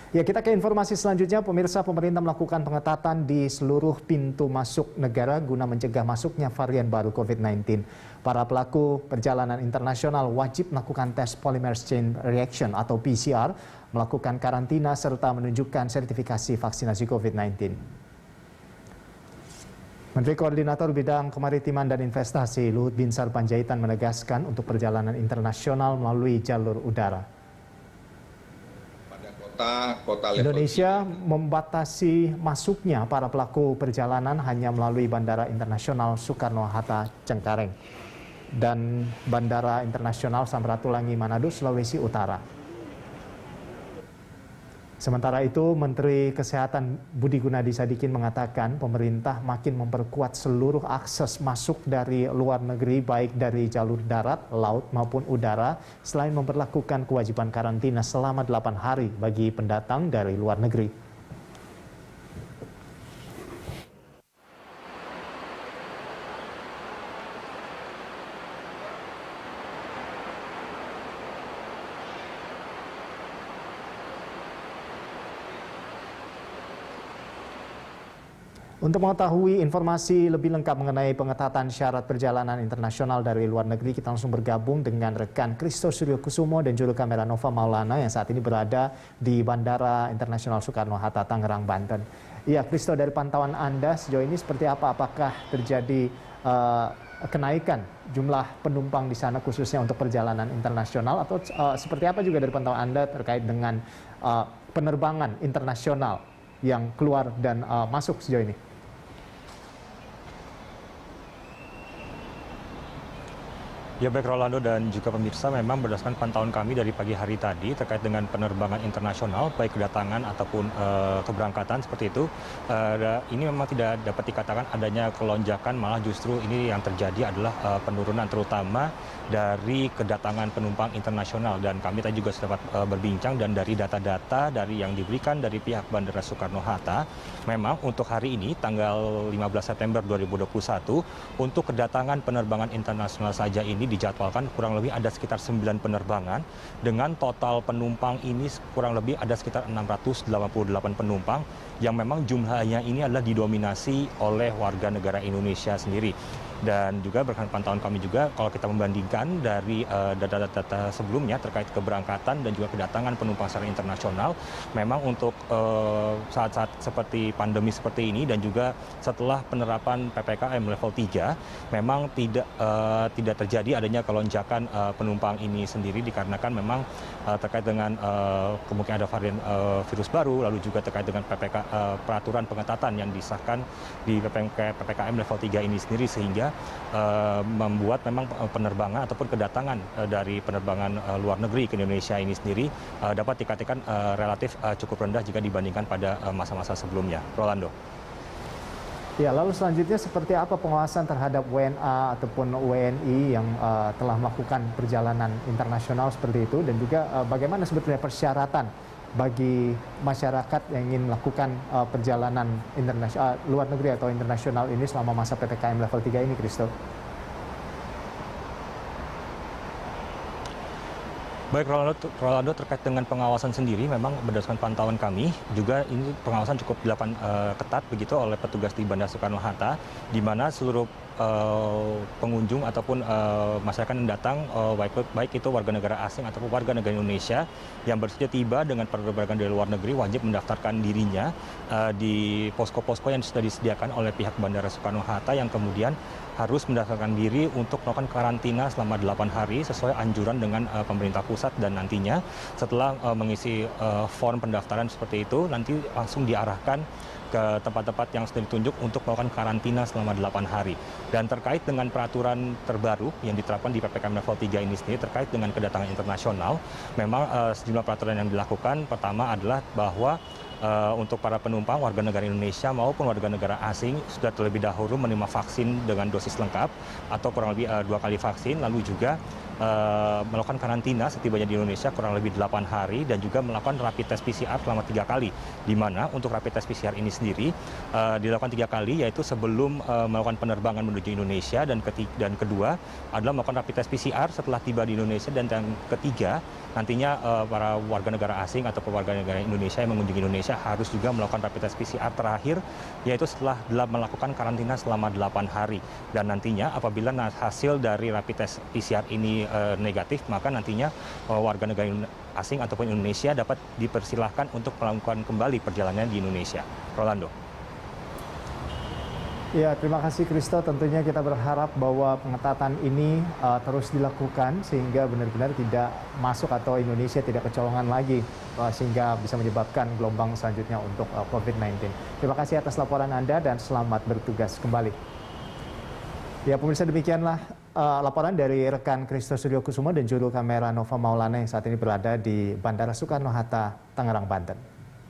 Ya, kita ke informasi selanjutnya. Pemirsa, pemerintah melakukan pengetatan di seluruh pintu masuk negara guna mencegah masuknya varian baru COVID-19. Para pelaku perjalanan internasional wajib melakukan tes polymer chain reaction atau PCR, melakukan karantina serta menunjukkan sertifikasi vaksinasi COVID-19. Menteri Koordinator Bidang Kemaritiman dan Investasi Luhut Binsar Panjaitan menegaskan untuk perjalanan internasional melalui jalur udara. Indonesia membatasi masuknya para pelaku perjalanan hanya melalui Bandara Internasional Soekarno-Hatta Cengkareng dan Bandara Internasional Samratulangi Manado, Sulawesi Utara. Sementara itu, Menteri Kesehatan Budi Gunadi Sadikin mengatakan pemerintah makin memperkuat seluruh akses masuk dari luar negeri baik dari jalur darat, laut maupun udara selain memperlakukan kewajiban karantina selama 8 hari bagi pendatang dari luar negeri. Untuk mengetahui informasi lebih lengkap mengenai pengetatan syarat perjalanan internasional dari luar negeri, kita langsung bergabung dengan rekan Christo Suryokusumo dan juru kamera Nova Maulana yang saat ini berada di Bandara Internasional Soekarno-Hatta, Tangerang, Banten. Iya, Christo, dari pantauan Anda sejauh ini seperti apa? Apakah terjadi kenaikan jumlah penumpang di sana khususnya untuk perjalanan internasional atau seperti apa juga dari pantauan Anda terkait dengan penerbangan internasional yang keluar dan masuk sejauh ini? Ya, baik Rolando dan juga pemirsa, memang berdasarkan pantauan kami dari pagi hari tadi terkait dengan penerbangan internasional, baik kedatangan ataupun keberangkatan seperti itu, ini memang tidak dapat dikatakan adanya kelonjakan, malah justru ini yang terjadi adalah penurunan terutama dari kedatangan penumpang internasional. Dan kami tadi juga sudah dapat berbincang dan dari data-data dari yang diberikan dari pihak Bandara Soekarno-Hatta, memang untuk hari ini tanggal 15 September 2021 untuk kedatangan penerbangan internasional saja ini dijadwalkan kurang lebih ada sekitar 9 penerbangan dengan total penumpang ini kurang lebih ada sekitar 688 penumpang yang memang jumlahnya ini adalah didominasi oleh warga negara Indonesia sendiri. Dan juga berdasarkan pantauan kami juga, kalau kita membandingkan dari data-data sebelumnya terkait keberangkatan dan juga kedatangan penumpang secara internasional, memang untuk saat-saat seperti pandemi seperti ini dan juga setelah penerapan PPKM level 3, memang tidak terjadi adanya kelonjakan penumpang ini sendiri dikarenakan memang terkait dengan kemungkinan ada varian virus baru, lalu juga terkait dengan peraturan pengetatan yang disahkan di PPKM level 3 ini sendiri, sehingga membuat memang penerbangan ataupun kedatangan dari penerbangan luar negeri ke Indonesia ini sendiri dapat dikatakan relatif cukup rendah jika dibandingkan pada masa-masa sebelumnya. Rolando. Ya, lalu selanjutnya seperti apa pengawasan terhadap WNA ataupun WNI yang telah melakukan perjalanan internasional seperti itu, dan juga bagaimana sebetulnya persyaratan bagi masyarakat yang ingin melakukan perjalanan internasional luar negeri atau internasional ini selama masa PPKM level 3 ini, Christo? Baik Rolando, terkait dengan pengawasan sendiri, memang berdasarkan pantauan kami juga ini pengawasan cukup ketat begitu oleh petugas di Bandara Soekarno-Hatta, di mana seluruh pengunjung ataupun masyarakat yang datang, baik itu warga negara asing ataupun warga negara Indonesia yang baru saja tiba dengan penerbangan dari luar negeri, wajib mendaftarkan dirinya di posko-posko yang sudah disediakan oleh pihak Bandara Soekarno-Hatta, yang kemudian harus mendaftarkan diri untuk melakukan karantina selama 8 hari sesuai anjuran dengan pemerintah pusat, dan nantinya setelah mengisi form pendaftaran seperti itu nanti langsung diarahkan ke tempat-tempat yang sudah ditunjuk untuk melakukan karantina selama 8 hari. Dan terkait dengan peraturan terbaru yang diterapkan di PPKM level 3 ini sendiri terkait dengan kedatangan internasional, memang sejumlah peraturan yang dilakukan. Pertama adalah bahwa untuk para penumpang warga negara Indonesia maupun warga negara asing sudah terlebih dahulu menerima vaksin dengan dosis lengkap atau kurang lebih 2 kali vaksin, lalu juga melakukan karantina setibanya di Indonesia kurang lebih 8 hari dan juga melakukan rapid test PCR selama 3 kali, di mana untuk rapid test PCR ini sendiri dilakukan 3 kali, yaitu sebelum melakukan penerbangan menuju Indonesia, dan kedua adalah melakukan rapid test PCR setelah tiba di Indonesia, dan yang ketiga nantinya para warga negara asing atau warga negara Indonesia yang mengunjungi Indonesia harus juga melakukan rapid test PCR terakhir, yaitu setelah melakukan karantina selama 8 hari. Dan nantinya apabila hasil dari rapid test PCR ini negatif, maka nantinya warga negara asing ataupun Indonesia dapat dipersilahkan untuk melakukan kembali perjalanan di Indonesia. Rolando. Ya, terima kasih Kristo. Tentunya kita berharap bahwa pengetatan ini terus dilakukan sehingga benar-benar tidak masuk atau Indonesia tidak kecolongan lagi sehingga bisa menyebabkan gelombang selanjutnya untuk COVID-19. Terima kasih atas laporan Anda dan selamat bertugas kembali. Ya, pemirsa, demikianlah laporan dari rekan Kristo Suryo Kusumo dan juru kamera Nova Maulana yang saat ini berada di Bandara Soekarno-Hatta, Tangerang, Banten.